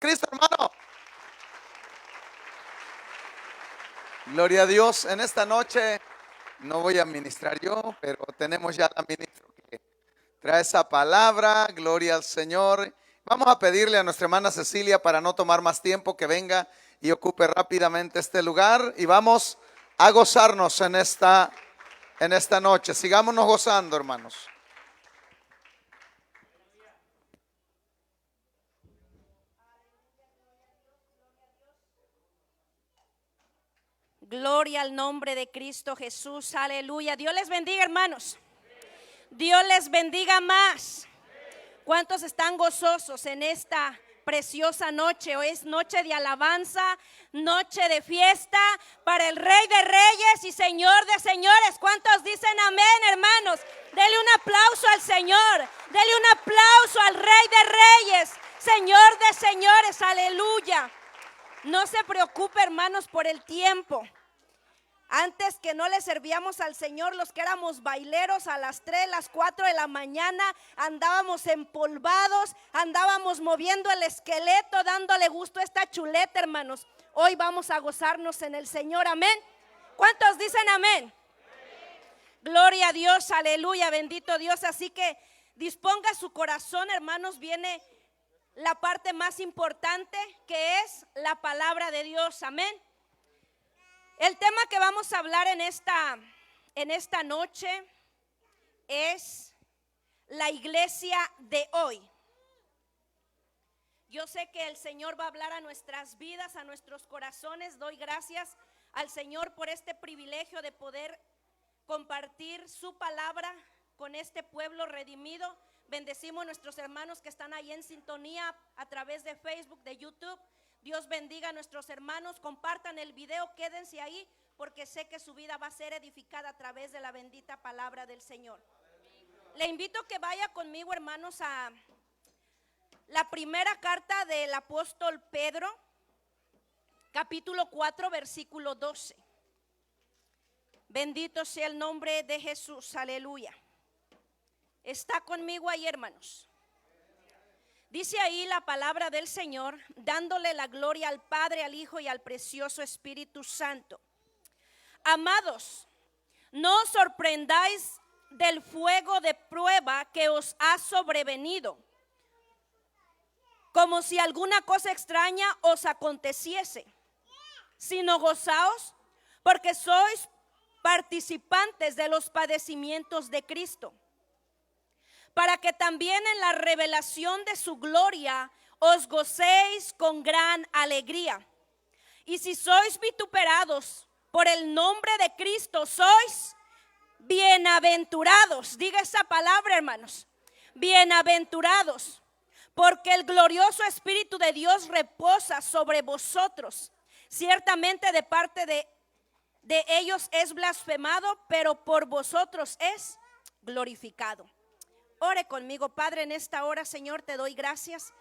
Cristo, hermano. Gloria a Dios. En esta noche no voy a ministrar yo, pero tenemos ya la ministra que trae esa palabra. Gloria al Señor. Vamos a pedirle a nuestra hermana Cecilia, para no tomar más tiempo, que venga y ocupe rápidamente este lugar. Y vamos a gozarnos en esta noche. Sigámonos gozando, hermanos. Gloria al nombre de Cristo Jesús, aleluya. Dios les bendiga, hermanos. Dios les bendiga más. ¿Cuántos están gozosos en esta preciosa noche? Hoy es noche de alabanza, noche de fiesta para el Rey de Reyes y Señor de Señores. ¿Cuántos dicen amén, hermanos? Dele un aplauso al Señor, dele un aplauso al Rey de Reyes, Señor de Señores, aleluya. No se preocupe, hermanos, por el tiempo. Antes que no le servíamos al Señor, los que éramos baileros, a las 3, las 4 de la mañana andábamos empolvados, andábamos moviendo el esqueleto, dándole gusto a esta chuleta, hermanos. Hoy vamos a gozarnos en el Señor, amén. ¿Cuántos dicen amén? Gloria a Dios, aleluya, bendito Dios. Así que disponga su corazón, hermanos. Viene la parte más importante, que es la palabra de Dios, amén. El tema que vamos a hablar en esta noche es la iglesia de hoy. Yo sé que el Señor va a hablar a nuestras vidas, a nuestros corazones. Doy gracias al Señor por este privilegio de poder compartir su palabra con este pueblo redimido. Bendecimos a nuestros hermanos que están ahí en sintonía a través de Facebook, de YouTube. Dios bendiga a nuestros hermanos. Compartan el video, quédense ahí, porque sé que su vida va a ser edificada a través de la bendita palabra del Señor. Le invito a que vaya conmigo, hermanos, a la primera carta del apóstol Pedro, capítulo 4, versículo 12. Bendito sea el nombre de Jesús, aleluya. ¿Está conmigo ahí, hermanos? Dice ahí la palabra del Señor, dándole la gloria al Padre, al Hijo y al precioso Espíritu Santo. Amados, no os sorprendáis del fuego de prueba que os ha sobrevenido, como si alguna cosa extraña os aconteciese, sino gozaos, porque sois participantes de los padecimientos de Cristo, para que también en la revelación de su gloria os gocéis con gran alegría. Y si sois vituperados por el nombre de Cristo, sois bienaventurados. Diga esa palabra, hermanos. Bienaventurados, porque el glorioso Espíritu de Dios reposa sobre vosotros. Ciertamente de parte de ellos es blasfemado, pero por vosotros es glorificado. Ore conmigo. Padre, en esta hora, Señor, te doy gracias.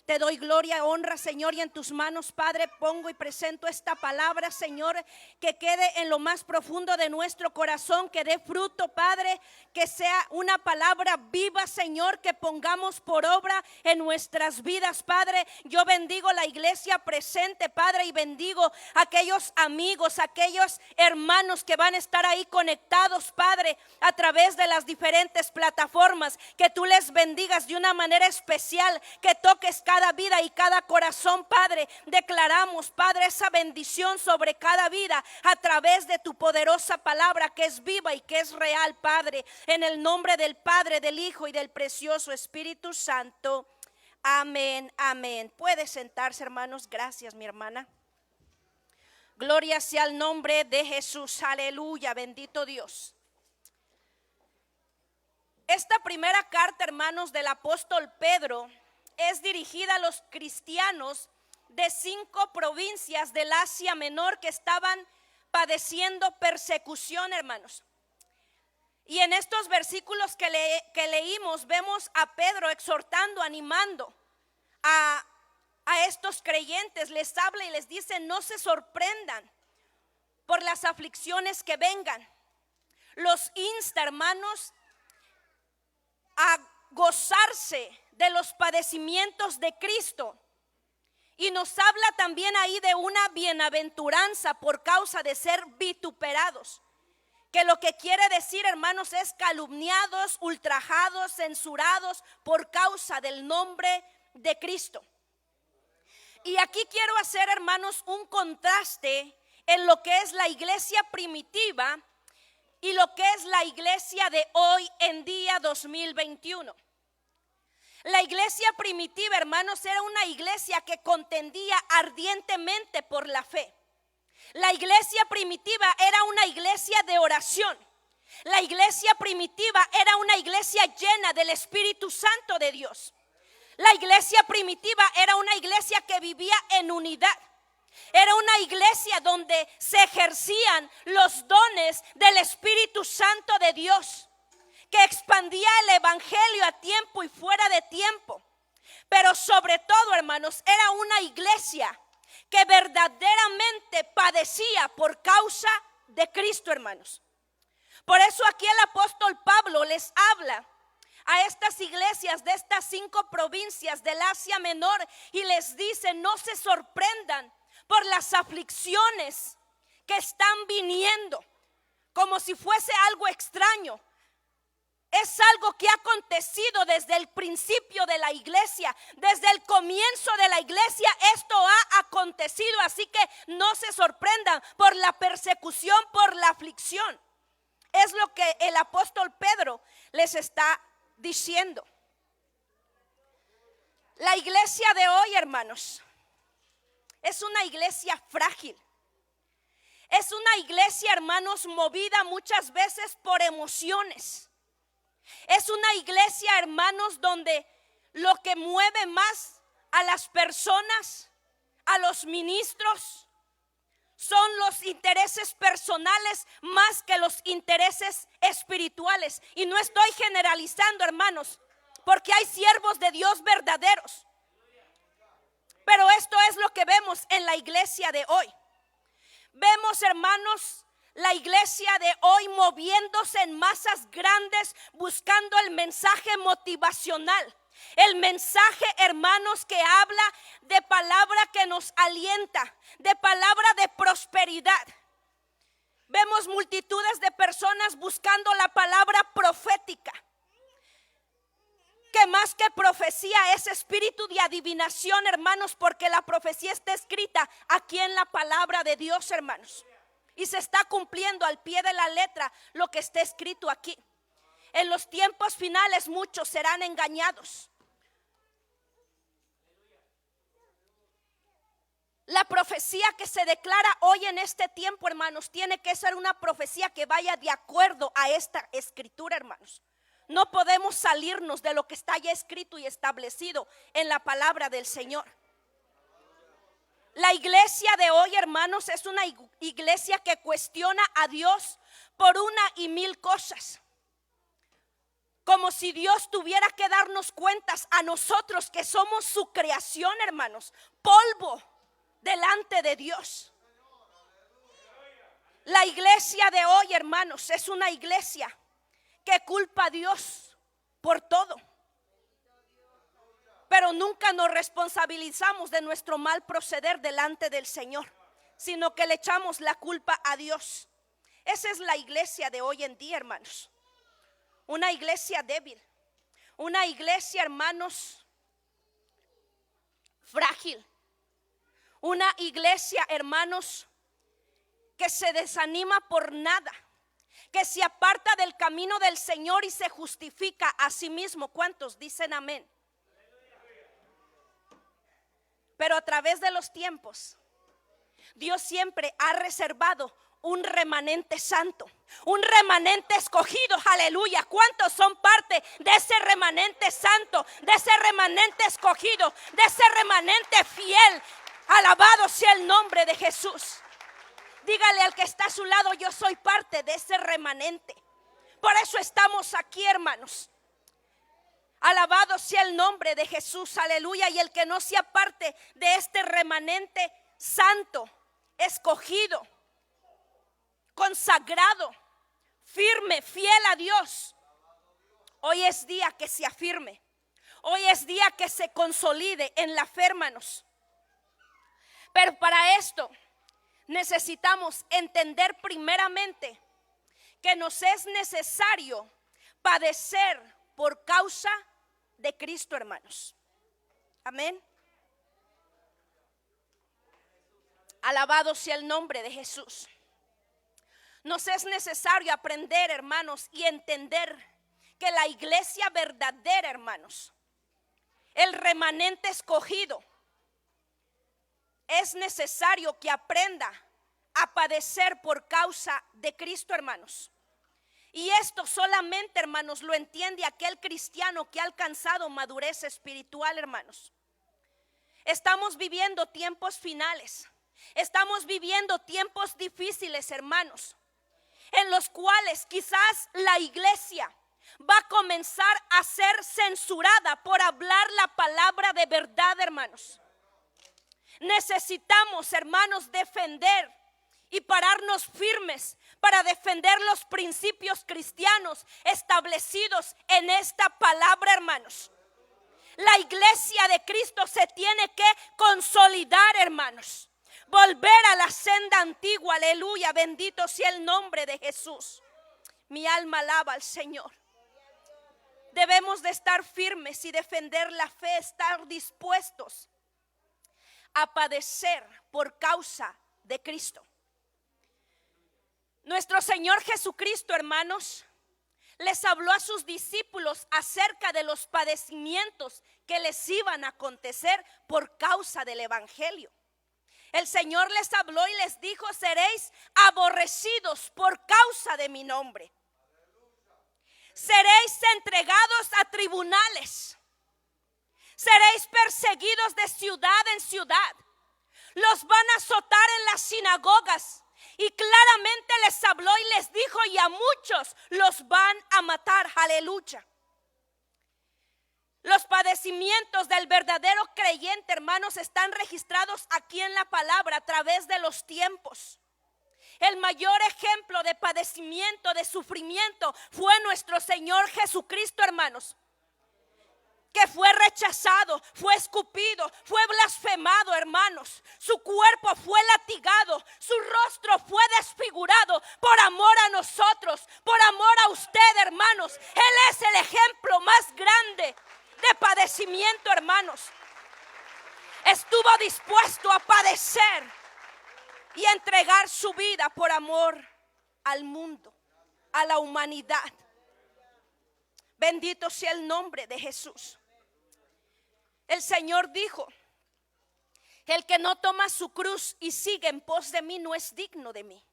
Te doy gloria, honra, Señor, y en tus manos, Padre, pongo y presento esta palabra, Señor, que quede en lo más profundo de nuestro corazón, que dé fruto, Padre, que sea una palabra viva, Señor, que pongamos por obra en nuestras vidas, Padre. Yo bendigo la iglesia presente, Padre, y bendigo a aquellos amigos, aquellos hermanos que van a estar ahí conectados, Padre, a través de las diferentes plataformas. Que tú les bendigas de una manera especial, que toques cada vida y cada corazón, Padre. Declaramos, Padre, esa bendición sobre cada vida a través de tu poderosa palabra, que es viva y que es real, Padre. En el nombre del Padre, del Hijo y del precioso Espíritu Santo. Amén, amén. Puede sentarse, hermanos. Gracias, mi hermana. Gloria sea al nombre de Jesús. Aleluya, bendito Dios. Esta primera carta, hermanos, del apóstol Pedro es dirigida a los cristianos de 5 provincias del Asia Menor que estaban padeciendo persecución, hermanos. Y en estos versículos que leímos, vemos a Pedro exhortando, animando a estos creyentes. Les habla y les dice: no se sorprendan por las aflicciones que vengan. Los insta, hermanos, a gozarse de los padecimientos de Cristo Y nos habla también ahí de una bienaventuranza por causa de ser vituperados. Que lo que quiere decir, hermanos, es calumniados, ultrajados, censurados por causa del nombre de Cristo. Y aquí quiero hacer, hermanos, un contraste en lo que es la iglesia primitiva y lo que es la iglesia de hoy en día 2021. La iglesia primitiva, hermanos, era una iglesia que contendía ardientemente por la fe. La iglesia primitiva era una iglesia de oración. La iglesia primitiva era una iglesia llena del Espíritu Santo de Dios. La iglesia primitiva era una iglesia que vivía en unidad. Era una iglesia donde se ejercían los dones del Espíritu Santo de Dios, que expandía el evangelio a tiempo y fuera de tiempo. Pero sobre todo, hermanos, era una iglesia que verdaderamente padecía por causa de Cristo, hermanos. Por eso aquí el apóstol Pablo les habla a estas iglesias de estas 5 provincias del Asia Menor y les dice: no se sorprendan por las aflicciones que están viniendo, como si fuese algo extraño. Es algo que ha acontecido desde el principio de la iglesia, desde el comienzo de la iglesia esto ha acontecido, así que no se sorprendan por la persecución, por la aflicción. Es lo que el apóstol Pedro les está diciendo. La iglesia de hoy, hermanos, es una iglesia frágil. Es una iglesia, hermanos, movida muchas veces por emociones. Es una iglesia, hermanos, donde lo que mueve más a las personas, a los ministros, son los intereses personales más que los intereses espirituales. Y no estoy generalizando, hermanos, porque hay siervos de Dios verdaderos. Pero esto es lo que vemos en la iglesia de hoy. Vemos, hermanos, la iglesia de hoy moviéndose en masas grandes, buscando el mensaje motivacional. El mensaje, hermanos, que habla de palabra que nos alienta, de palabra de prosperidad. Vemos multitudes de personas buscando la palabra profética, que más que profecía es espíritu de adivinación, hermanos, porque la profecía está escrita aquí en la palabra de Dios, hermanos. Y se está cumpliendo al pie de la letra lo que está escrito aquí. En los tiempos finales muchos serán engañados. La profecía que se declara hoy en este tiempo, hermanos, tiene que ser una profecía que vaya de acuerdo a esta escritura, hermanos. No podemos salirnos de lo que está ya escrito y establecido en la palabra del Señor. La iglesia de hoy, hermanos, es una iglesia que cuestiona a Dios por una y mil cosas. Como si Dios tuviera que darnos cuentas a nosotros que somos su creación, hermanos, polvo delante de Dios. La iglesia de hoy, hermanos, es una iglesia que culpa a Dios por todo. Pero nunca nos responsabilizamos de nuestro mal proceder delante del Señor, sino que le echamos la culpa a Dios. Esa es la iglesia de hoy en día, hermanos. Una iglesia débil. Una iglesia, hermanos, frágil. Una iglesia, hermanos, que se desanima por nada, que se aparta del camino del Señor y se justifica a sí mismo. ¿Cuántos dicen amén? Pero a través de los tiempos, Dios siempre ha reservado un remanente santo, un remanente escogido, aleluya. ¿Cuántos son parte de ese remanente santo, de ese remanente escogido, de ese remanente fiel? Alabado sea el nombre de Jesús. Dígale al que está a su lado: yo soy parte de ese remanente. Por eso estamos aquí, hermanos. Alabado sea el nombre de Jesús, aleluya. Y el que no sea parte de este remanente santo, escogido, consagrado, firme, fiel a Dios, hoy es día que se afirme. Hoy es día que se consolide en la fe, hermanos. Pero para esto necesitamos entender primeramente que nos es necesario padecer por causa de Cristo, hermanos. Amén. Alabado sea el nombre de Jesús. Nos es necesario aprender, hermanos, y entender que la iglesia verdadera, hermanos, el remanente escogido, es necesario que aprenda a padecer por causa de Cristo, hermanos. Y esto solamente, hermanos, lo entiende aquel cristiano que ha alcanzado madurez espiritual, hermanos. Estamos viviendo tiempos finales. Estamos viviendo tiempos difíciles, hermanos, en los cuales quizás la iglesia va a comenzar a ser censurada por hablar la palabra de verdad, hermanos. Necesitamos, hermanos, defender y pararnos firmes para defender los principios cristianos establecidos en esta palabra, hermanos. La iglesia de Cristo se tiene que consolidar, hermanos. Volver a la senda antigua, aleluya, bendito sea el nombre de Jesús. Mi alma alaba al Señor. Debemos de estar firmes y defender la fe, estar dispuestos a padecer por causa de Cristo. Nuestro Señor Jesucristo, hermanos, les habló a sus discípulos acerca de los padecimientos que les iban a acontecer por causa del evangelio. El Señor les habló y les dijo: seréis aborrecidos por causa de mi nombre. Seréis entregados a tribunales. Seréis perseguidos de ciudad en ciudad. Los van a azotar en las sinagogas. Y claramente les habló y les dijo: y a muchos los van a matar. Aleluya. Los padecimientos del verdadero creyente, hermanos, están registrados aquí en la palabra a través de los tiempos. El mayor ejemplo de padecimiento, de sufrimiento, fue nuestro Señor Jesucristo, hermanos, que fue rechazado, fue escupido, fue blasfemado, hermanos. Su cuerpo fue latigado, su rostro fue desfigurado por amor a nosotros, por amor a usted, hermanos. Él es el ejemplo más grande de padecimiento, hermanos. Estuvo dispuesto a padecer y a entregar su vida por amor al mundo, a la humanidad. Bendito sea el nombre de Jesús. El Señor dijo: el que no toma su cruz y sigue en pos de mí no es digno de mí.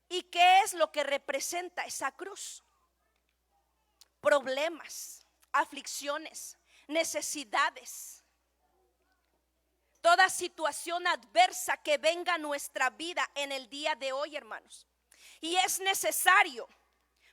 ¿Y qué es lo que representa esa cruz? Problemas, aflicciones, necesidades. Toda situación adversa que venga a nuestra vida en el día de hoy, hermanos. Y es necesario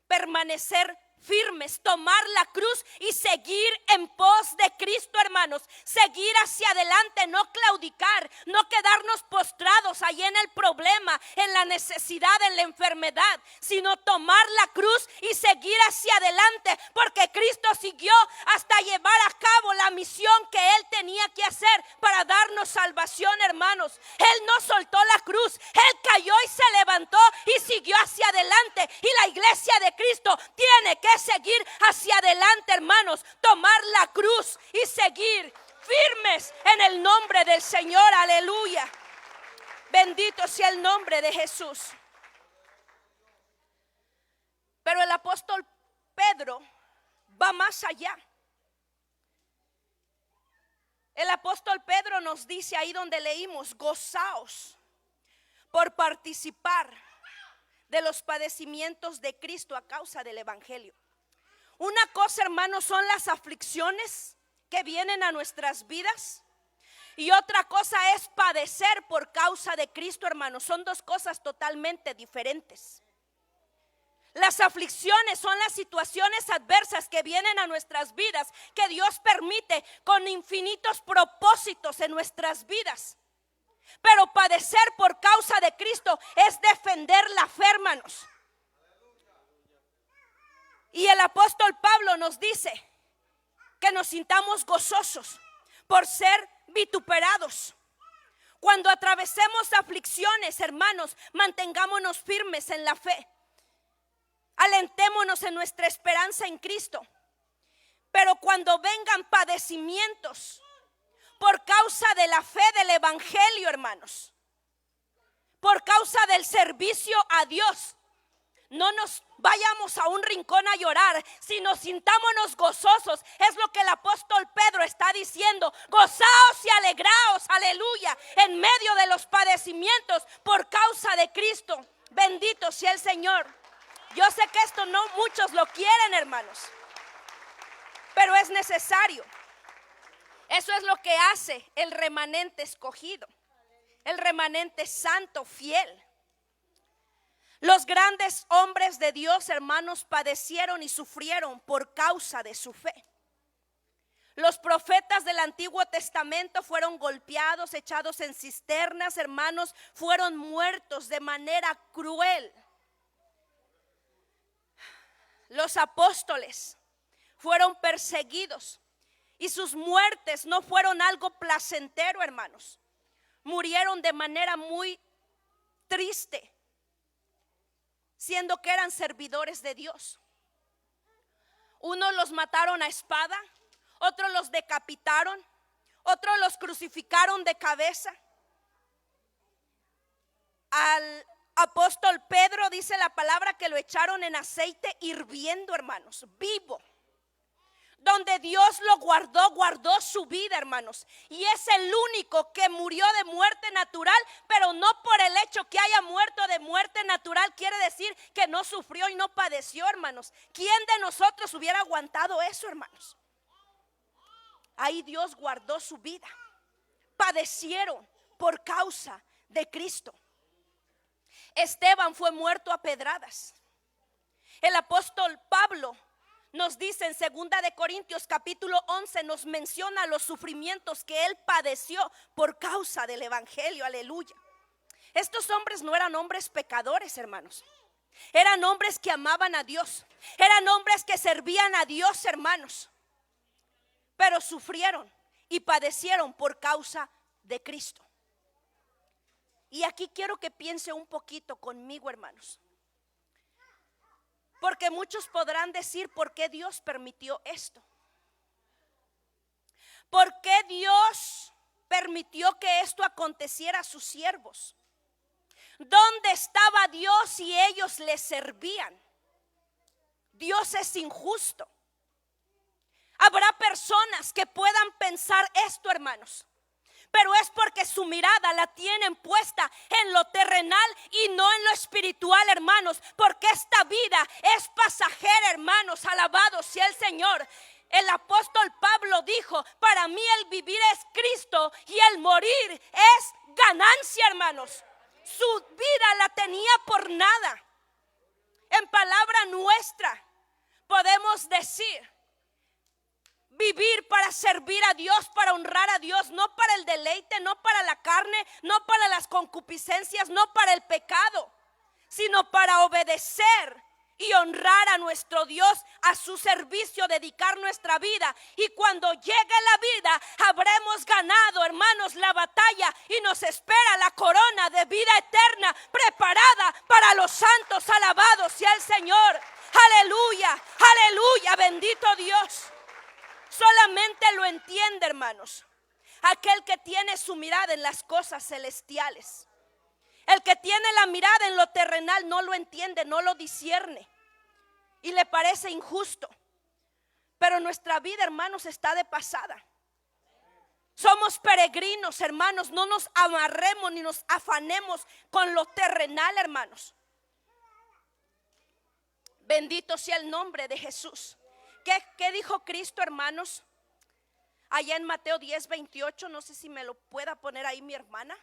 permanecer firmes, tomar la cruz y seguir en pos de Cristo, hermanos. Seguir hacia adelante, no claudicar, no quedarnos postrados ahí en el problema, en la necesidad, en la enfermedad, sino tomar la cruz y seguir hacia adelante, porque Cristo siguió hasta llevar a cabo la misión que Él tenía que hacer para darnos salvación, hermanos. Él no soltó la cruz, Él cayó y se levantó y siguió hacia adelante. Y la iglesia de Cristo tiene que seguir hacia adelante, hermanos, tomar la cruz y seguir firmes en el nombre del Señor. Aleluya. Bendito sea el nombre de Jesús. Pero el apóstol Pedro va más allá. El apóstol Pedro nos dice ahí donde leímos: gozaos por participar de los padecimientos de Cristo a causa del evangelio. Una cosa, hermanos, son las aflicciones que vienen a nuestras vidas, y otra cosa es padecer por causa de Cristo, hermanos. Son dos cosas totalmente diferentes. Las aflicciones son las situaciones adversas que vienen a nuestras vidas, que Dios permite con infinitos propósitos en nuestras vidas. Pero padecer por causa de Cristo es defender la fe, hermanos. Y el apóstol Pablo nos dice que nos sintamos gozosos por ser vituperados. Cuando atravesemos aflicciones, hermanos, mantengámonos firmes en la fe. Alentémonos en nuestra esperanza en Cristo. Pero cuando vengan padecimientos por causa de la fe del evangelio, hermanos, por causa del servicio a Dios, no nos vayamos a un rincón a llorar, sino sintámonos gozosos. Es lo que el apóstol Pedro está diciendo: gozaos y alegraos, aleluya, en medio de los padecimientos por causa de Cristo. Bendito sea el Señor. Yo sé que esto no muchos lo quieren, hermanos, pero es necesario. Eso es lo que hace el remanente escogido, el remanente santo, fiel. Los grandes hombres de Dios, hermanos, padecieron y sufrieron por causa de su fe. Los profetas del Antiguo Testamento fueron golpeados, echados en cisternas, hermanos, fueron muertos de manera cruel. Los apóstoles fueron perseguidos y sus muertes no fueron algo placentero, hermanos. Murieron de manera muy triste, siendo que eran servidores de Dios. Unos los mataron a espada, otros los decapitaron, otros los crucificaron de cabeza. Al apóstol Pedro dice la palabra que lo echaron en aceite hirviendo, hermanos, vivo. Donde Dios lo guardó su vida, hermanos. Y es el único que murió de muerte natural, pero no por el hecho que haya muerto de muerte natural quiere decir que no sufrió y no padeció, hermanos. ¿Quién de nosotros hubiera aguantado eso, hermanos? Ahí Dios guardó su vida. Padecieron por causa de Cristo. Esteban fue muerto a pedradas. El apóstol Pablo nos dice en 2 de Corintios capítulo 11, nos menciona los sufrimientos que él padeció por causa del evangelio, aleluya. Estos hombres no eran hombres pecadores, hermanos. Eran hombres que amaban a Dios. Eran hombres que servían a Dios, hermanos. Pero sufrieron y padecieron por causa de Cristo. Y aquí quiero que piense un poquito conmigo, hermanos. Porque muchos podrán decir: ¿por qué Dios permitió esto? ¿Por qué Dios permitió que esto aconteciera a sus siervos? ¿Dónde estaba Dios si ellos le servían? Dios es injusto. Habrá personas que puedan pensar esto, hermanos, pero es porque su mirada la tienen puesta en lo terrenal y no en lo espiritual, hermanos. Porque esta vida es pasajera, hermanos. Alabado sea el Señor. El apóstol Pablo dijo: para mí el vivir es Cristo y el morir es ganancia, hermanos. Su vida la tenía por nada. En palabra nuestra podemos decir: vivir para servir a Dios, para honrar a Dios, no para el deleite, no para la carne, no para las concupiscencias, no para el pecado, sino para obedecer y honrar a nuestro Dios, a su servicio, dedicar nuestra vida. Y cuando llegue la vida, habremos ganado, hermanos, la batalla y nos espera la corona de vida eterna preparada para los santos. Alabados sea el Señor. Aleluya, aleluya, bendito Dios. Solamente lo entiende, hermanos, aquel que tiene su mirada en las cosas celestiales. El que tiene la mirada en lo terrenal no lo entiende, no lo discierne y le parece injusto. Pero nuestra vida, hermanos, está de pasada. Somos peregrinos, hermanos. No nos amarremos ni nos afanemos con lo terrenal, hermanos. Bendito sea el nombre de Jesús. ¿Qué dijo Cristo, hermanos? Allá en Mateo 10:28, no sé si me lo pueda poner ahí mi hermana.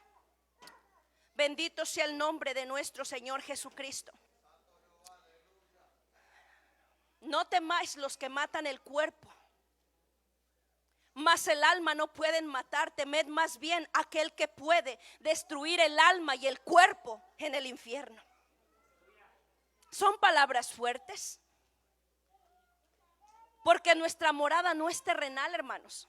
Bendito sea el nombre de nuestro Señor Jesucristo. No temáis los que matan el cuerpo, mas el alma no pueden matar. Temed más bien aquel que puede destruir el alma y el cuerpo en el infierno. Son palabras fuertes. Porque nuestra morada no es terrenal, hermanos.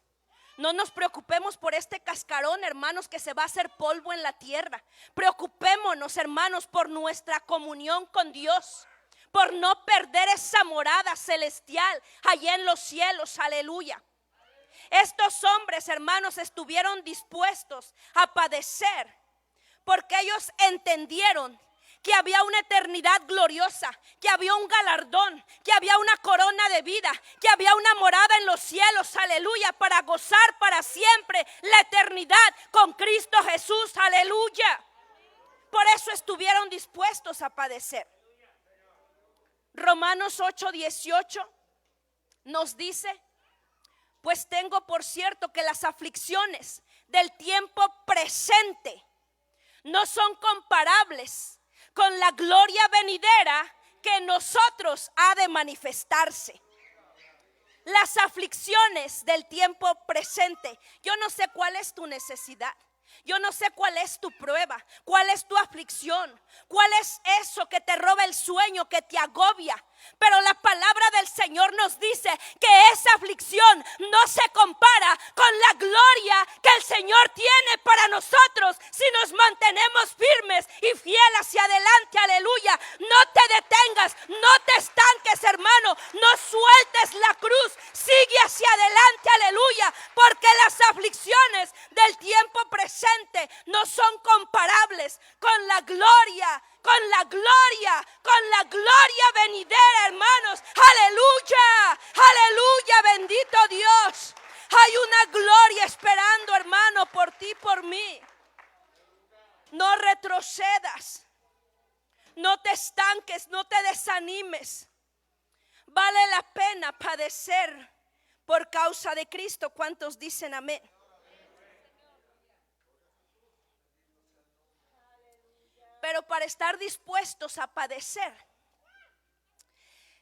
No nos preocupemos por este cascarón, hermanos, que se va a hacer polvo en la tierra. Preocupémonos, hermanos, por nuestra comunión con Dios, por no perder esa morada celestial allá en los cielos. Aleluya. Estos hombres, hermanos, estuvieron dispuestos a padecer porque ellos entendieron que había una eternidad gloriosa, que había un galardón, que había una corona de vida, que había una morada en los cielos, aleluya, para gozar para siempre la eternidad con Cristo Jesús, aleluya. Por eso estuvieron dispuestos a padecer. Romanos 8:18 nos dice: pues tengo por cierto que las aflicciones del tiempo presente no son comparables con la gloria venidera que en nosotros ha de manifestarse. Las aflicciones del tiempo presente. Yo no sé cuál es tu necesidad. Yo no sé cuál es tu prueba, cuál es tu aflicción, cuál es eso que te roba el sueño, que te agobia. Pero la palabra del Señor nos dice que esa aflicción no se compara con la gloria que el Señor tiene para nosotros si nos mantenemos firmes y fieles hacia adelante, aleluya. No te detengas, no te estanques, hermano, no sueltes la cruz, sigue hacia adelante, aleluya, porque las aflicciones del tiempo presente no son comparables con la gloria, con la gloria venidera, hermanos. Aleluya, aleluya, bendito Dios. Hay una gloria esperando, hermano, por ti, por mí. No retrocedas, no te estanques, no te desanimes. Vale la pena padecer por causa de Cristo. ¿Cuántos dicen amén? Pero para estar dispuestos a padecer,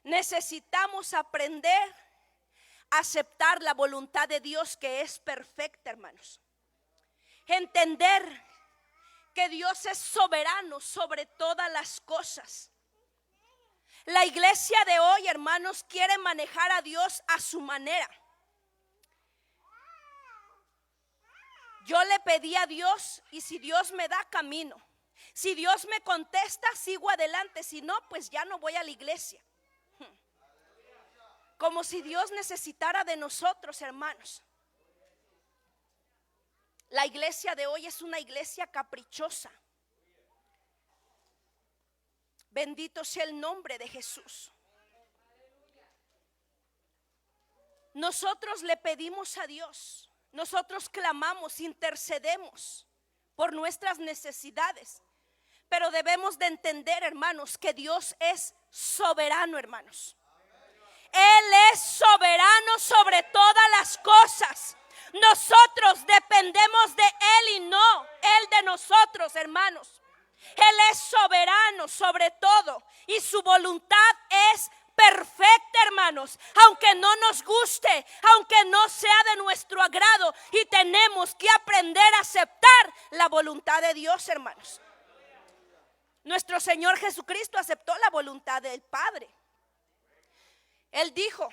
necesitamos aprender a aceptar la voluntad de Dios, que es perfecta, hermanos. Entender que Dios es soberano sobre todas las cosas. La iglesia de hoy, hermanos, quiere manejar a Dios a su manera. Yo le pedí a Dios, y si Dios me da, camino. Si Dios me contesta, sigo adelante. Si no, pues ya no voy a la iglesia. Como si Dios necesitara de nosotros, hermanos. La iglesia de hoy es una iglesia caprichosa. Bendito sea el nombre de Jesús. Nosotros le pedimos a Dios, nosotros clamamos, intercedemos por nuestras necesidades. Pero debemos de entender, hermanos, que Dios es soberano, hermanos. Él es soberano sobre todas las cosas. Nosotros dependemos de Él y no Él de nosotros, hermanos. Él es soberano sobre todo y su voluntad es perfecta, hermanos. Aunque no nos guste, aunque no sea de nuestro agrado, y tenemos que aprender a aceptar la voluntad de Dios, hermanos. Nuestro Señor Jesucristo aceptó la voluntad del Padre. Él dijo: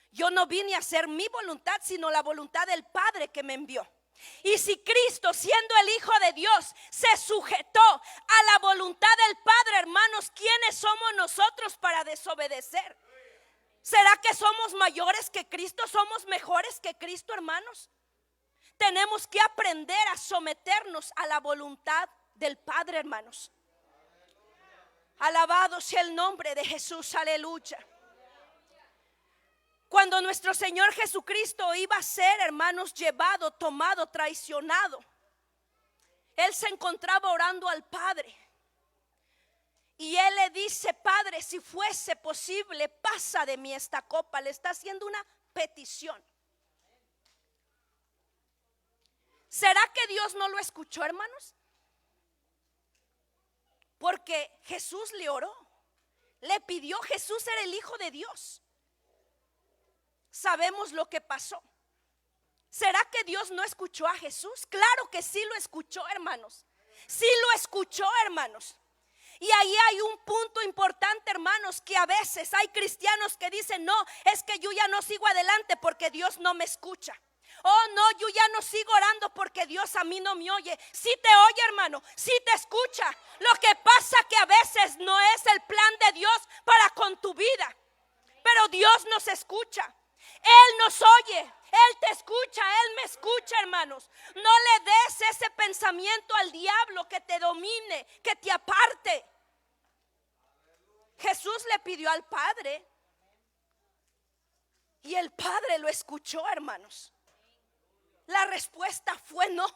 yo no vine a hacer mi voluntad, sino la voluntad del Padre que me envió. Y si Cristo, siendo el Hijo de Dios, se sujetó a la voluntad del Padre, hermanos, ¿quiénes somos nosotros para desobedecer? ¿Será que somos mayores que Cristo? ¿Somos mejores que Cristo, hermanos? Tenemos que aprender a someternos a la voluntad del Padre, hermanos. Alabado sea el nombre de Jesús, aleluya. Cuando nuestro Señor Jesucristo iba a ser, hermanos, llevado, tomado, traicionado, Él se encontraba orando al Padre. Y Él le dice: Padre, si fuese posible, pasa de mí esta copa. Le está haciendo una petición. ¿Será que Dios no lo escuchó, hermanos? Porque Jesús le oró, le pidió. Jesús era el Hijo de Dios. Sabemos lo que pasó. ¿Será que Dios no escuchó a Jesús? Claro que sí lo escuchó, hermanos. Sí lo escuchó, hermanos. Y ahí hay un punto importante, hermanos, que a veces hay cristianos que dicen: no, es que yo ya no sigo adelante porque Dios no me escucha. Oh no, yo ya no sigo orando porque Dios a mí no me oye. Sí te oye, hermano, sí te escucha. Lo que pasa que a veces no es el plan de Dios para con tu vida, pero Dios nos escucha. Él nos oye, Él te escucha, Él me escucha, hermanos. No le des ese pensamiento al diablo que te domine, que te aparte. Jesús le pidió al Padre y el Padre lo escuchó, hermanos. La respuesta fue no,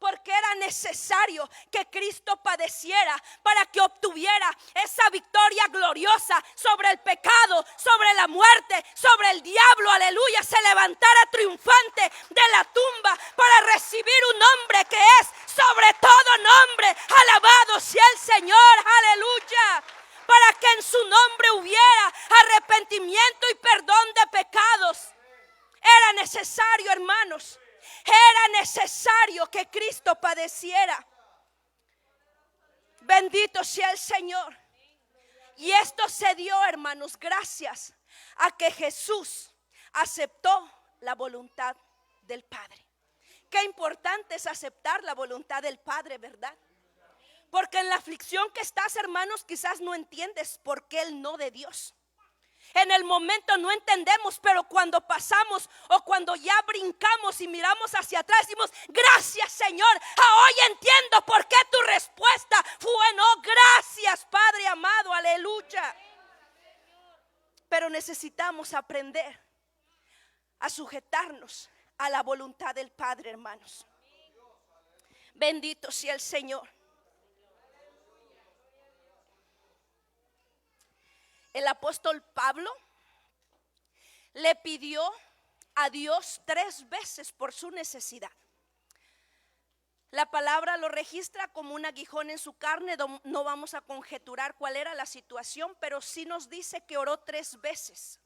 porque era necesario que Cristo padeciera para que obtuviera esa victoria gloriosa sobre el pecado, sobre la muerte, sobre el diablo, aleluya. Se levantara triunfante de la tumba para recibir un nombre que es sobre todo nombre. Alabado sea el Señor, aleluya. Para que en su nombre hubiera arrepentimiento y perdón de pecados. Era necesario, hermanos. Era necesario que Cristo padeciera. Bendito sea el Señor. Y esto se dio, hermanos, gracias a que Jesús aceptó la voluntad del Padre. Qué importante es aceptar la voluntad del Padre, ¿verdad? Porque en la aflicción que estás, hermanos, quizás no entiendes por qué el no de Dios. En el momento no entendemos, pero cuando pasamos o cuando ya brincamos y miramos hacia atrás, decimos: gracias, Señor, hoy entiendo por qué tu respuesta fue no. Gracias, Padre amado, aleluya. Pero necesitamos aprender a sujetarnos a la voluntad del Padre, hermanos. Bendito sea el Señor. El apóstol Pablo le pidió a Dios 3 veces por su necesidad. La palabra lo registra como un aguijón en su carne. No vamos a conjeturar cuál era la situación, pero sí nos dice que oró 3 veces.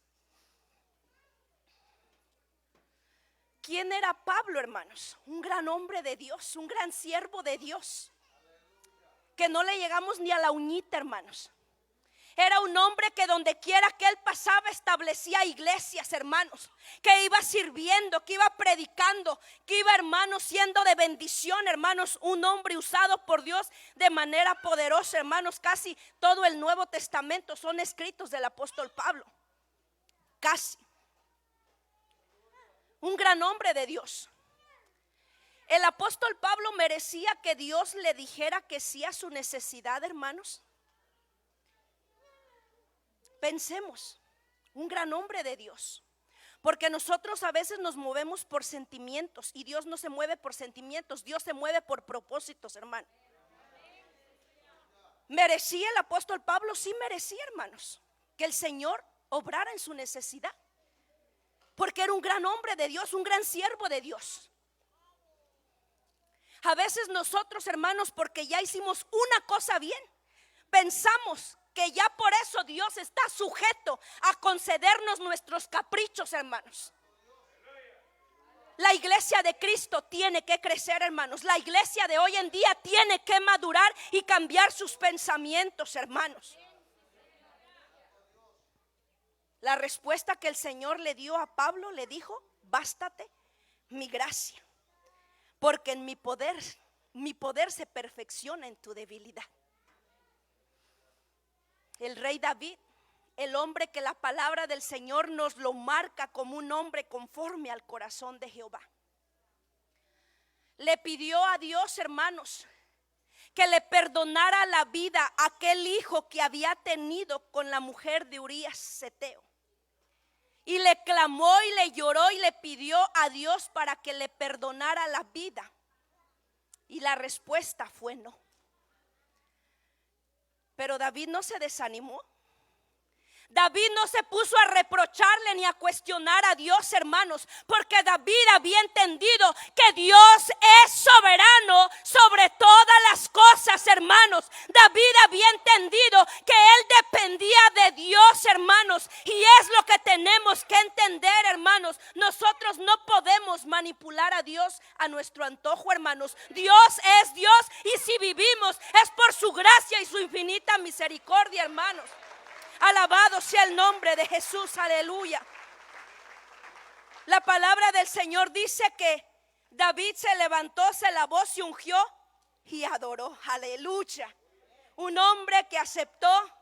¿Quién era Pablo, hermanos? Un gran hombre de Dios, un gran siervo de Dios, que no le llegamos ni a la uñita, hermanos. Era un hombre que donde quiera que él pasaba establecía iglesias, hermanos, que iba sirviendo, que iba predicando, que iba, hermanos, siendo de bendición, hermanos. Un hombre usado por Dios de manera poderosa, hermanos. Casi todo el Nuevo Testamento son escritos del apóstol Pablo. Casi. Un gran hombre de Dios. El apóstol Pablo merecía que Dios le dijera que sí a su necesidad, hermanos. Pensemos, un gran hombre de Dios, porque nosotros a veces nos movemos por sentimientos y Dios no se mueve por sentimientos, Dios se mueve por propósitos, hermano. ¿Merecía el apóstol Pablo? Sí merecía, hermanos, que el Señor obrara en su necesidad, porque era un gran hombre de Dios, un gran siervo de Dios. A veces nosotros, hermanos, porque ya hicimos una cosa bien, pensamos que ya por eso Dios está sujeto a concedernos nuestros caprichos, hermanos. La iglesia de Cristo tiene que crecer, hermanos. La iglesia de hoy en día tiene que madurar y cambiar sus pensamientos, hermanos. La respuesta que el Señor le dio a Pablo, le dijo: bástate mi gracia, porque en mi poder se perfecciona en tu debilidad. El rey David, el hombre que la palabra del Señor nos lo marca como un hombre conforme al corazón de Jehová, le pidió a Dios, hermanos, que le perdonara la vida a aquel hijo que había tenido con la mujer de Urías Heteo. Y le clamó y le lloró y le pidió a Dios para que le perdonara la vida. Y la respuesta fue no. Pero David no se desanimó. David no se puso a reprocharle ni a cuestionar a Dios, hermanos, porque David había entendido que Dios es soberano sobre todas las cosas, hermanos. David había entendido que él dependía de Dios, hermanos, y es lo que tenemos que entender, hermanos. Nosotros no podemos manipular a Dios a nuestro antojo, hermanos. Dios es Dios, y si vivimos es por su gracia y su infinita misericordia, hermanos. Alabado sea el nombre de Jesús, aleluya. La palabra del Señor dice que David se levantó, se lavó, se ungió y adoró. Aleluya. Un hombre que aceptó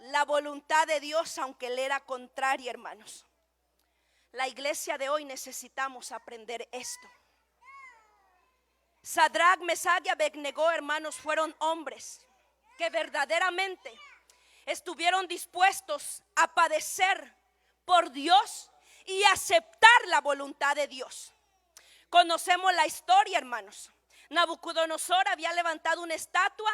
la voluntad de Dios aunque le era contraria, hermanos. La iglesia de hoy necesitamos aprender esto. Sadrach, Mesach y Abednego, hermanos, fueron hombres que verdaderamente estuvieron dispuestos a padecer por Dios y aceptar la voluntad de Dios. Conocemos la historia, hermanos. Nabucodonosor había levantado una estatua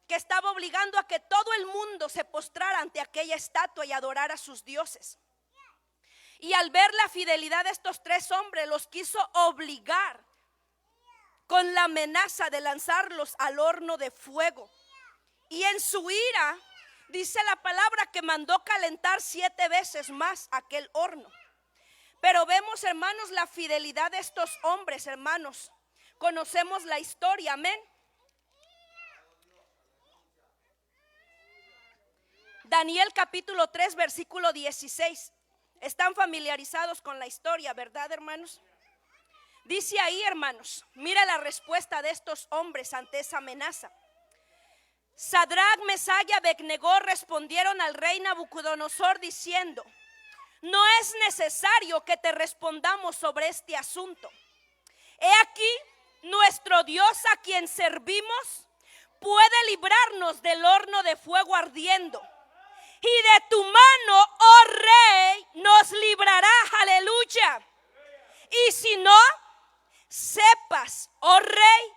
que estaba obligando a que todo el mundo se postrara ante aquella estatua y adorara a sus dioses. Y al ver la fidelidad de estos tres hombres, los quiso obligar con la amenaza de lanzarlos al horno de fuego. Y en su ira, dice la palabra que mandó calentar 7 veces más aquel horno. Pero vemos, hermanos, la fidelidad de estos hombres, hermanos. Conocemos la historia, amén. Daniel capítulo 3, versículo 16. Están familiarizados con la historia, ¿verdad, hermanos? Dice ahí, hermanos, mira la respuesta de estos hombres ante esa amenaza. Sadrach, Mesach y Abednego respondieron al rey Nabucodonosor diciendo: no es necesario que te respondamos sobre este asunto. He aquí, nuestro Dios a quien servimos puede librarnos del horno de fuego ardiendo. Y de tu mano, oh rey, nos librará. Aleluya. Y si no, sepas, oh rey,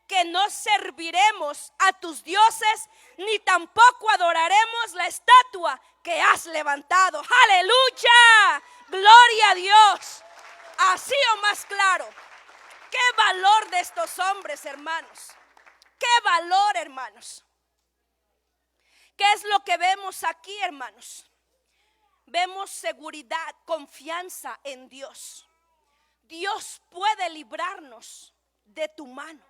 que no serviremos a tus dioses, ni tampoco adoraremos la estatua que has levantado. Aleluya. Gloria a Dios. Así o más claro. Qué valor de estos hombres, hermanos. Qué valor, hermanos. ¿Qué es lo que vemos aquí, hermanos? Vemos seguridad, confianza en Dios. Dios puede librarnos de tu mano.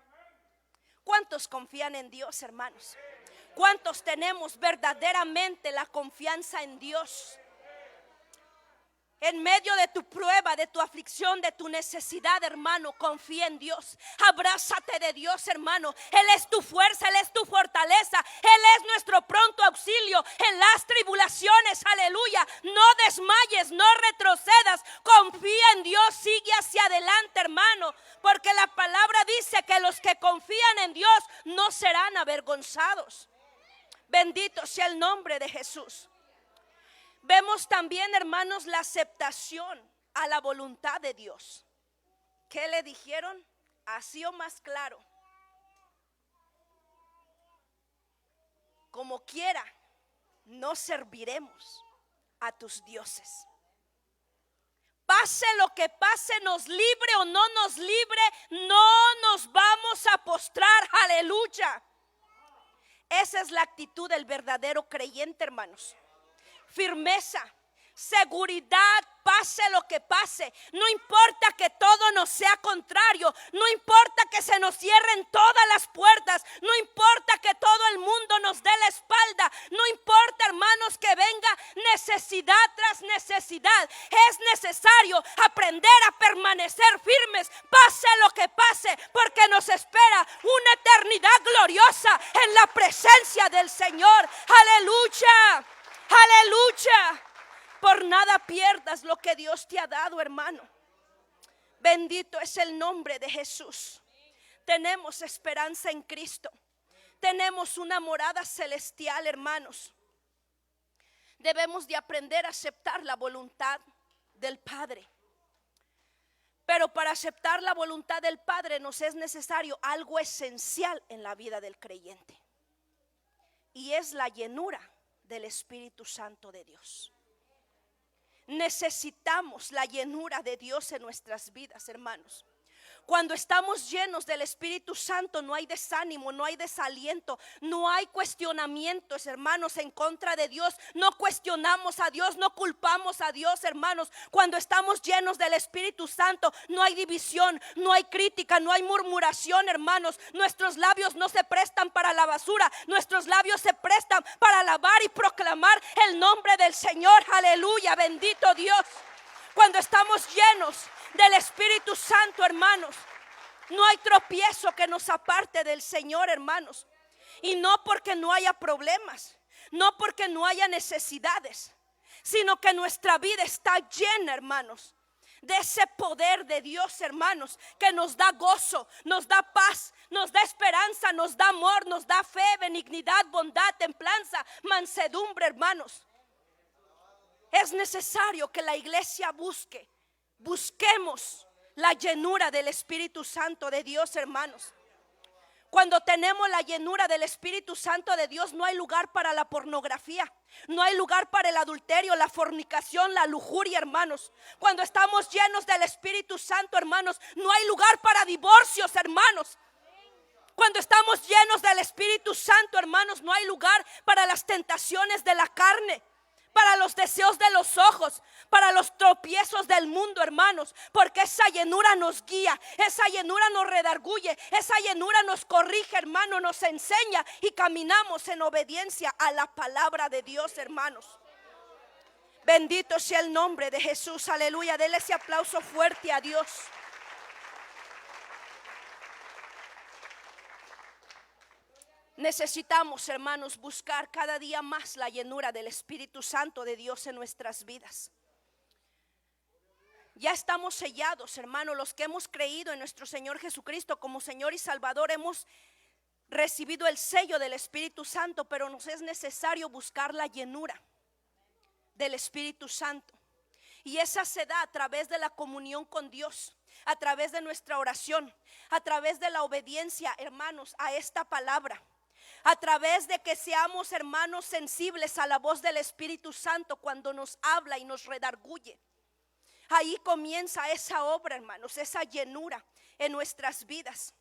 ¿Cuántos confían en Dios, hermanos? ¿Cuántos tenemos verdaderamente la confianza en Dios? En medio de tu prueba, de tu aflicción, de tu necesidad, hermano, confía en Dios. Abrázate de Dios, hermano. Él es tu fuerza, Él es tu fortaleza. Él es nuestro pronto auxilio en las tribulaciones. Aleluya. No desmayes, no retrocedas. Confía en Dios, sigue hacia adelante, hermano. Porque la palabra dice que los que confían en Dios no serán avergonzados. Bendito sea el nombre de Jesús. Vemos también, hermanos, la aceptación a la voluntad de Dios. ¿Qué le dijeron? Así o más claro. Como quiera, no serviremos a tus dioses. Pase lo que pase, nos libre o no nos libre, no nos vamos a postrar. Aleluya. Esa es la actitud del verdadero creyente, hermanos. Firmeza, seguridad, pase lo que pase. No importa que todo nos sea contrario. No importa que se nos cierren todas las puertas. No importa que todo el mundo nos dé la espalda. No importa, hermanos, que venga necesidad tras necesidad. Es necesario aprender a permanecer firmes, pase lo que pase, porque nos espera una eternidad gloriosa en la presencia del Señor. Aleluya. Aleluya. Por nada pierdas lo que Dios te ha dado, hermano. Bendito es el nombre de Jesús. Tenemos esperanza en Cristo. Tenemos una morada celestial, hermanos. Debemos de aprender a aceptar la voluntad del Padre. Pero para aceptar la voluntad del Padre nos es necesario algo esencial en la vida del creyente. Y es la llenura del Espíritu Santo de Dios. Necesitamos la llenura de Dios en nuestras vidas, hermanos. Cuando estamos llenos del Espíritu Santo no hay desánimo, no hay desaliento, no hay cuestionamientos, hermanos, en contra de Dios. No cuestionamos a Dios, no culpamos a Dios, hermanos. Cuando estamos llenos del Espíritu Santo no hay división, no hay crítica, no hay murmuración, hermanos. Nuestros labios no se prestan para la basura, nuestros labios se prestan para alabar y proclamar el nombre del Señor. Aleluya, bendito Dios. Cuando estamos llenos del Espíritu Santo, hermanos, no hay tropiezo que nos aparte del Señor, hermanos. Y no porque no haya problemas, no porque no haya necesidades, sino que nuestra vida está llena, hermanos, de ese poder de Dios, hermanos, que nos da gozo, nos da paz, nos da esperanza, nos da amor, nos da fe, benignidad, bondad, templanza, mansedumbre, hermanos. Es necesario que la iglesia busquemos la llenura del Espíritu Santo de Dios, hermanos. Cuando tenemos la llenura del Espíritu Santo de Dios, no hay lugar para la pornografía, no hay lugar para el adulterio, la fornicación, la lujuria, hermanos. Cuando estamos llenos del Espíritu Santo, hermanos, no hay lugar para divorcios, hermanos. Cuando estamos llenos del Espíritu Santo, hermanos, no hay lugar para las tentaciones de la carne, para los deseos de los ojos, para los tropiezos del mundo, hermanos. Porque esa llenura nos guía, esa llenura nos redarguye, esa llenura nos corrige, hermano, nos enseña y caminamos en obediencia a la palabra de Dios, hermanos. Bendito sea el nombre de Jesús, aleluya. Denle ese aplauso fuerte a Dios. Necesitamos, hermanos, buscar cada día más la llenura del Espíritu Santo de Dios en nuestras vidas. Ya estamos sellados, hermanos, los que hemos creído en nuestro Señor Jesucristo como Señor y Salvador. Hemos recibido el sello del Espíritu Santo, pero nos es necesario buscar la llenura del Espíritu Santo. Y esa se da a través de la comunión con Dios, a través de nuestra oración, a través de la obediencia, hermanos, a esta palabra. A través de que seamos, hermanos, sensibles a la voz del Espíritu Santo cuando nos habla y nos redarguye. Ahí comienza esa obra, hermanos, esa llenura en nuestras vidas.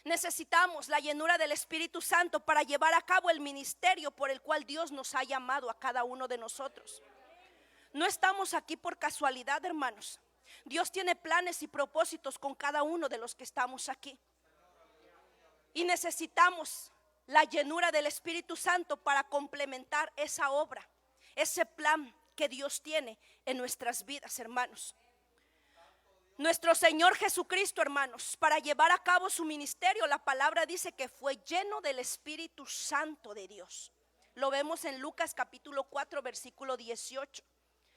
Necesitamos la llenura del Espíritu Santo para llevar a cabo el ministerio por el cual Dios nos ha llamado a cada uno de nosotros. No estamos aquí por casualidad, hermanos. Dios tiene planes y propósitos con cada uno de los que estamos aquí. Y necesitamos la llenura del Espíritu Santo para complementar esa obra, ese plan que Dios tiene en nuestras vidas, hermanos. Nuestro Señor Jesucristo, hermanos, para llevar a cabo su ministerio, la palabra dice que fue lleno del Espíritu Santo de Dios. Lo vemos en Lucas capítulo 4, versículo 18.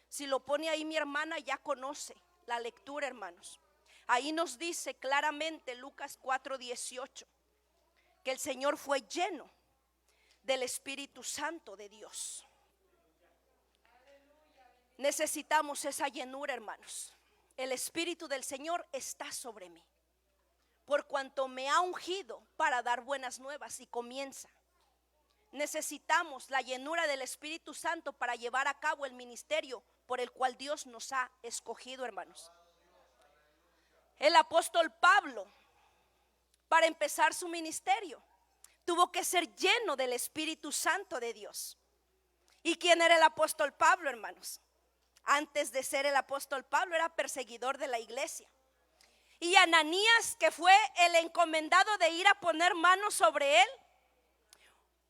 Si lo pone ahí mi hermana, ya conoce la lectura, hermanos. Ahí nos dice claramente Lucas 4, 18. Que el Señor fue lleno del Espíritu Santo de Dios. Necesitamos esa llenura, hermanos. El Espíritu del Señor está sobre mí, por cuanto me ha ungido para dar buenas nuevas. Y comienza. Necesitamos la llenura del Espíritu Santo para llevar a cabo el ministerio por el cual Dios nos ha escogido, hermanos. El apóstol Pablo, para empezar su ministerio, tuvo que ser lleno del Espíritu Santo de Dios. ¿Y quién era el apóstol Pablo, hermanos? Antes de ser el apóstol Pablo, era perseguidor de la iglesia. Y Ananías, que fue el encomendado de ir a poner manos sobre él,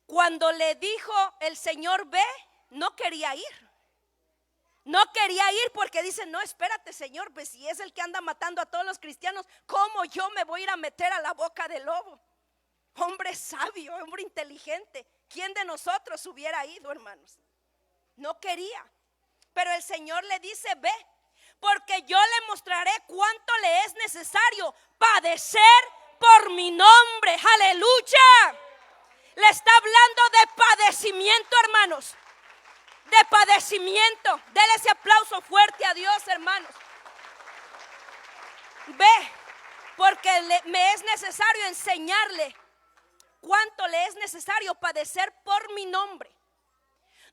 cuando le dijo el Señor ve, no quería ir. No quería ir porque dice, no, espérate, Señor, pues si es el que anda matando a todos los cristianos, ¿cómo yo me voy a ir a meter a la boca del lobo? Hombre sabio, hombre inteligente. ¿Quién de nosotros hubiera ido, hermanos? No quería. Pero el Señor le dice, ve, porque yo le mostraré cuánto le es necesario padecer por mi nombre. Aleluya. Le está hablando de padecimiento, hermanos. De padecimiento. Dele ese aplauso fuerte a Dios, hermanos. Ve, porque me es necesario enseñarle cuánto le es necesario padecer por mi nombre.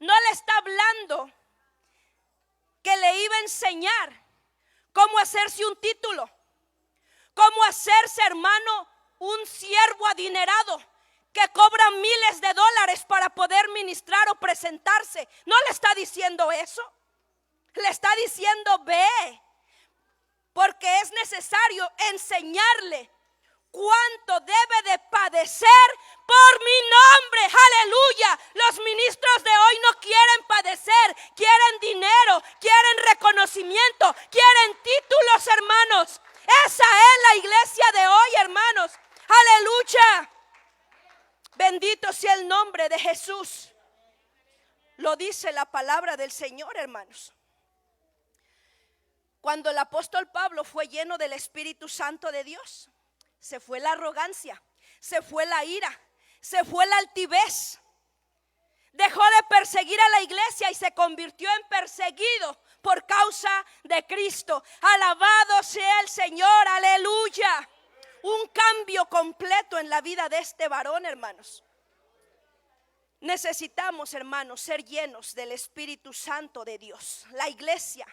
No le está hablando que le iba a enseñar cómo hacerse un título, cómo hacerse, hermano, un siervo adinerado que cobra miles de dólares para poder ministrar o presentarse. No le está diciendo eso. Le está diciendo ve, porque es necesario enseñarle cuánto debe de padecer por mi nombre. Aleluya. Los ministros de hoy no quieren padecer, quieren dinero, quieren reconocimiento, Jesús. Lo dice la palabra del Señor, hermanos. Cuando el apóstol Pablo fue lleno del Espíritu Santo de Dios, se fue la arrogancia, se fue la ira, se fue la altivez. Dejó de perseguir a la iglesia y se convirtió en perseguido por causa de Cristo. Alabado sea el Señor, aleluya. Un cambio completo en la vida de este varón, hermanos. Necesitamos, hermanos, ser llenos del Espíritu Santo de Dios. La iglesia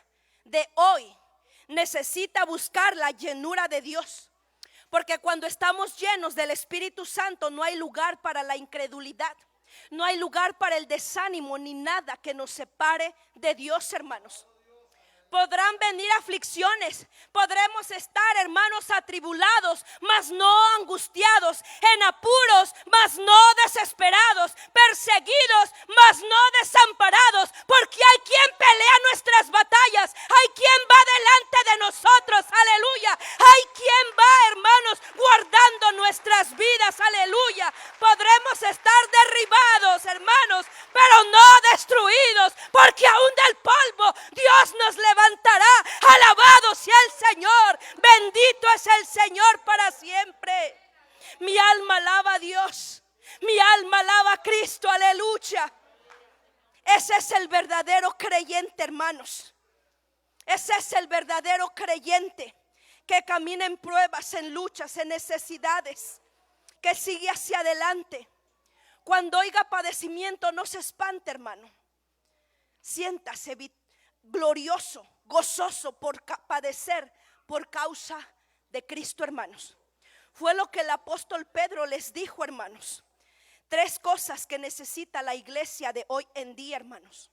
de hoy necesita buscar la llenura de Dios. Porque cuando estamos llenos del Espíritu Santo no hay lugar para la incredulidad. No hay lugar para el desánimo ni nada que nos separe de Dios, hermanos. Podrán venir aflicciones, podremos estar, hermanos, atribulados, mas no angustiados, en apuros, mas no desesperados, perseguidos, mas no desamparados, porque hay quien pelea nuestras batallas, hay quien va delante de nosotros, aleluya, hay quien va, hermanos, guardando nuestras vidas, aleluya. Podremos estar derribados, hermanos, pero no destruidos, porque aún del polvo Dios nos levantará. Alabado sea el Señor, bendito es el Señor para siempre. Mi alma alaba a Dios, mi alma alaba a Cristo, aleluya. Ese es el verdadero creyente, hermanos. Ese es el verdadero creyente que camina en pruebas, en luchas, en necesidades, que sigue hacia adelante. Cuando oiga padecimiento, no se espante, hermano. Siéntase glorioso, gozoso por padecer por causa de Cristo, hermanos. Fue lo que el apóstol Pedro les dijo, hermanos. 3 cosas que necesita la iglesia de hoy en día, hermanos.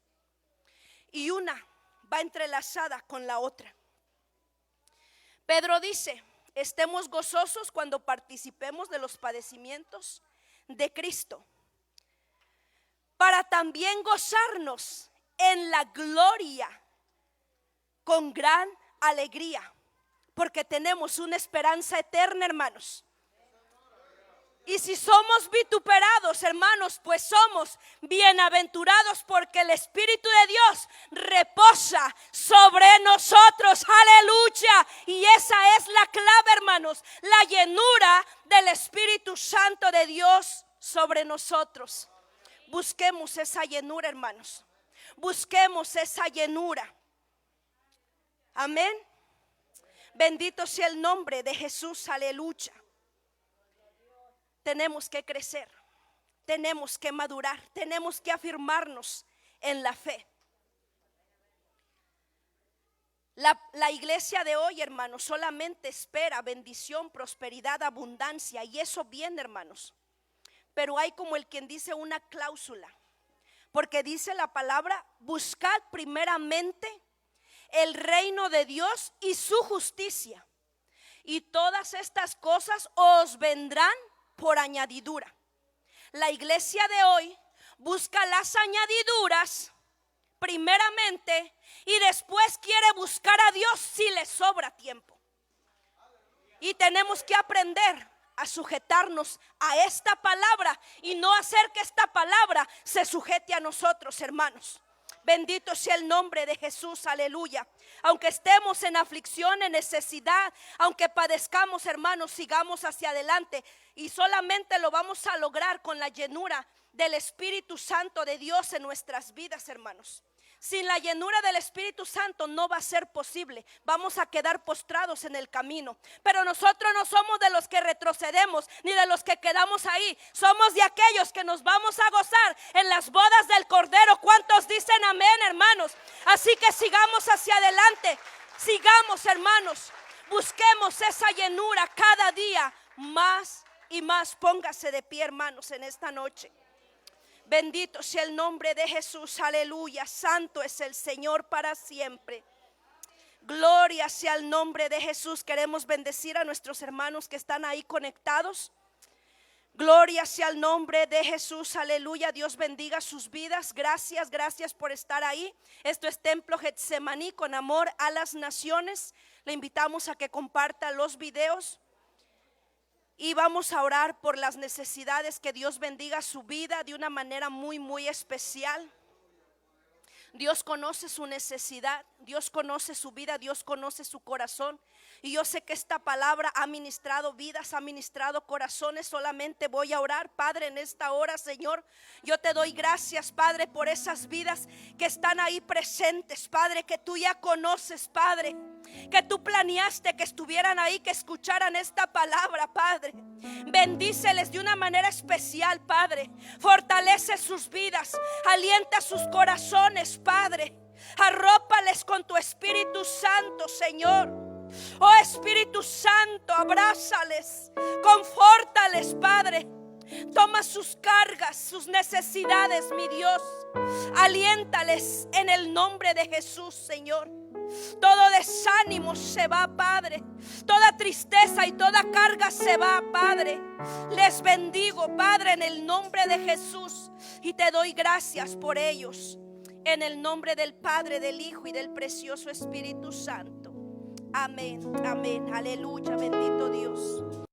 Y una va entrelazada con la otra. Pedro dice: estemos gozosos cuando participemos de los padecimientos de Cristo, para también gozarnos en la gloria con gran alegría, porque tenemos una esperanza eterna, hermanos. Y si somos vituperados, hermanos, pues somos bienaventurados, porque el Espíritu de Dios reposa sobre nosotros, aleluya. Y esa es la clave, hermanos, la llenura del Espíritu Santo de Dios sobre nosotros. Busquemos esa llenura, hermanos. Busquemos esa llenura. Amén. Bendito sea el nombre de Jesús, aleluya. Tenemos que crecer, tenemos que madurar, tenemos que afirmarnos en la fe. La iglesia de hoy, hermanos, solamente espera bendición, prosperidad, abundancia, y eso bien, hermanos. Pero hay, como el quien dice, una cláusula, porque dice la palabra: buscad primeramente el reino de Dios y su justicia, y todas estas cosas os vendrán por añadidura. La iglesia de hoy busca las añadiduras primeramente y después quiere buscar a Dios si le sobra tiempo. Y tenemos que aprender a sujetarnos a esta palabra y no hacer que esta palabra se sujete a nosotros, hermanos. Bendito sea el nombre de Jesús, aleluya. Aunque estemos en aflicción, en necesidad, aunque padezcamos, hermanos, sigamos hacia adelante, y solamente lo vamos a lograr con la llenura del Espíritu Santo de Dios en nuestras vidas, hermanos. Sin la llenura del Espíritu Santo no va a ser posible. Vamos a quedar postrados en el camino. Pero nosotros no somos de los que retrocedemos ni de los que quedamos ahí. Somos de aquellos que nos vamos a gozar en las bodas del Cordero. ¿Cuántos dicen amén, hermanos? Así que sigamos hacia adelante. Sigamos, hermanos. Busquemos esa llenura cada día más y más. Póngase de pie, hermanos, en esta noche. Bendito sea el nombre de Jesús, aleluya. Santo es el Señor para siempre. Gloria sea el nombre de Jesús. Queremos bendecir a nuestros hermanos que están ahí conectados. Gloria sea el nombre de Jesús, aleluya. Dios bendiga sus vidas. Gracias, gracias por estar ahí. Esto es Templo Getsemaní, con amor a las naciones. Le invitamos a que comparta los videos Y vamos a orar por las necesidades, que Dios bendiga su vida de una manera muy especial. Dios conoce su necesidad, Dios conoce su vida, Dios conoce su corazón. Y yo sé que esta palabra ha ministrado vidas, ha ministrado corazones. Solamente voy a orar, Padre, en esta hora, Señor. Yo te doy gracias, Padre, por esas vidas que están ahí presentes, Padre, que tú ya conoces, Padre, que tú planeaste que estuvieran ahí, que escucharan esta palabra, Padre. Bendíceles de una manera especial, Padre. Fortalece sus vidas, alienta sus corazones, Padre. Arrópales con tu Espíritu Santo, Señor. Oh Espíritu Santo, abrázales, confórtales, Padre. Toma sus cargas, sus necesidades, mi Dios. Aliéntales en el nombre de Jesús, Señor. Todo desánimo se va, Padre. Toda tristeza y toda carga se va, Padre. Les bendigo, Padre, en el nombre de Jesús. Y te doy gracias por ellos. En el nombre del Padre, del Hijo y del precioso Espíritu Santo. Amén, amén, aleluya, bendito Dios.